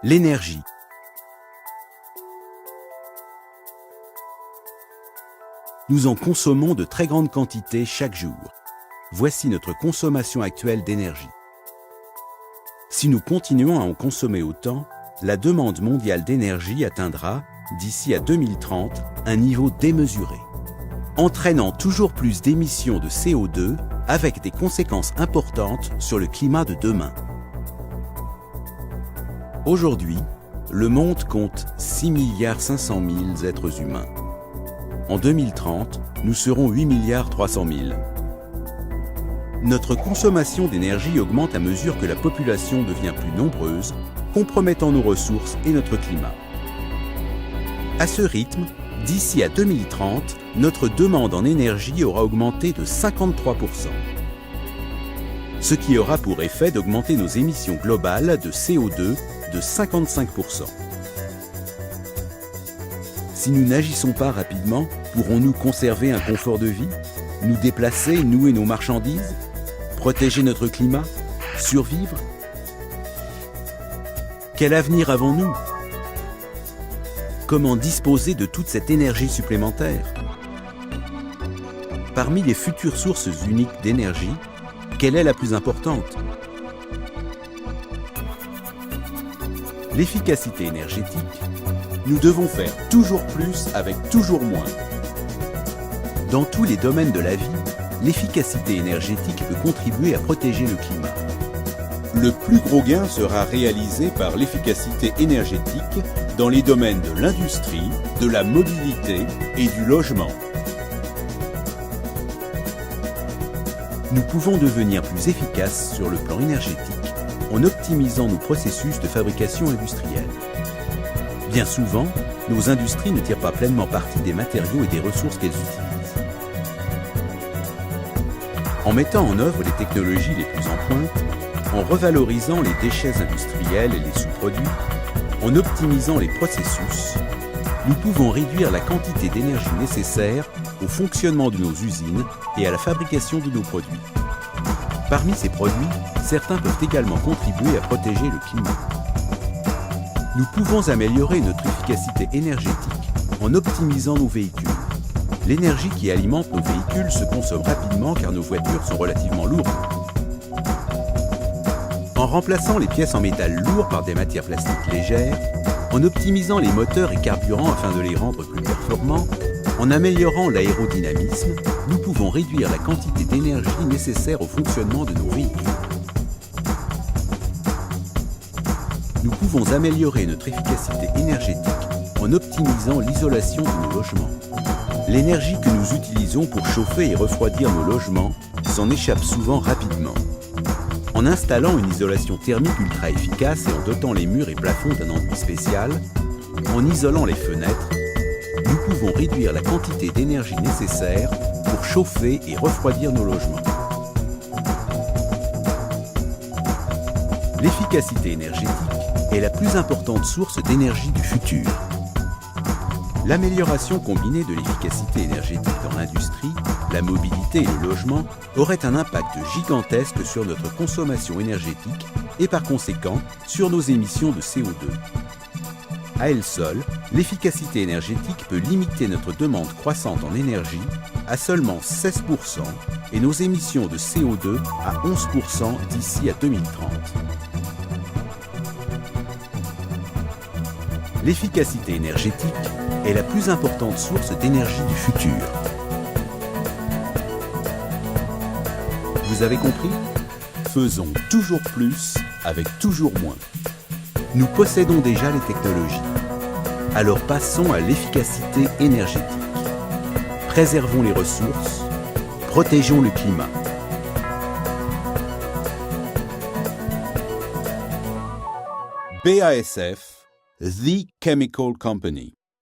L'énergie. Nous en consommons de très grandes quantités chaque jour. Voici notre consommation actuelle d'énergie. Si nous continuons à en consommer autant, la demande mondiale d'énergie atteindra, d'ici à 2030, un niveau démesuré, entraînant toujours plus d'émissions de CO2 avec des conséquences importantes sur le climat de demain. Aujourd'hui, le monde compte 6,5 milliards êtres humains. En 2030, nous serons 8,3 milliards. Notre consommation d'énergie augmente à mesure que la population devient plus nombreuse, compromettant nos ressources et notre climat. À ce rythme, d'ici à 2030, notre demande en énergie aura augmenté de 53%, ce qui aura pour effet d'augmenter nos émissions globales de CO2 de 55%. Si nous n'agissons pas rapidement, pourrons-nous conserver un confort de vie, nous déplacer, nous et nos marchandises, protéger notre climat, survivre? Quel avenir avons-nous? Comment disposer de toute cette énergie supplémentaire? Parmi les futures sources uniques d'énergie, quelle est la plus importante? L'efficacité énergétique. Nous devons faire toujours plus avec toujours moins. Dans tous les domaines de la vie, l'efficacité énergétique peut contribuer à protéger le climat. Le plus gros gain sera réalisé par l'efficacité énergétique dans les domaines de l'industrie, de la mobilité et du logement. Nous pouvons devenir plus efficaces sur le plan énergétique en optimisant nos processus de fabrication industrielle. Bien souvent, nos industries ne tirent pas pleinement parti des matériaux et des ressources qu'elles utilisent. En mettant en œuvre les technologies les plus en pointe, en revalorisant les déchets industriels et les sous-produits, en optimisant les processus, nous pouvons réduire la quantité d'énergie nécessaire au fonctionnement de nos usines et à la fabrication de nos produits. Parmi ces produits, certains peuvent également contribuer à protéger le climat. Nous pouvons améliorer notre efficacité énergétique en optimisant nos véhicules. L'énergie qui alimente nos véhicules se consomme rapidement car nos voitures sont relativement lourdes. En remplaçant les pièces en métal lourd par des matières plastiques légères, en optimisant les moteurs et carburants afin de les rendre plus performants, en améliorant l'aérodynamisme, nous pouvons réduire la quantité d'énergie nécessaire au fonctionnement de nos véhicules. Nous pouvons améliorer notre efficacité énergétique en optimisant l'isolation de nos logements. L'énergie que nous utilisons pour chauffer et refroidir nos logements s'en échappe souvent rapidement. En installant une isolation thermique ultra efficace et en dotant les murs et plafonds d'un enduit spécial, en isolant les fenêtres, nous pouvons réduire la quantité d'énergie nécessaire pour chauffer et refroidir nos logements. L'efficacité énergétique est la plus importante source d'énergie du futur. L'amélioration combinée de l'efficacité énergétique dans l'industrie, la mobilité et le logement aurait un impact gigantesque sur notre consommation énergétique et par conséquent sur nos émissions de CO2. À elle seule, l'efficacité énergétique peut limiter notre demande croissante en énergie à seulement 16% et nos émissions de CO2 à 11% d'ici à 2030. L'efficacité énergétique est la plus importante source d'énergie du futur. Vous avez compris? Faisons toujours plus avec toujours moins. Nous possédons déjà les technologies. Alors passons à l'efficacité énergétique. Préservons les ressources, protégeons le climat. BASF, The Chemical Company.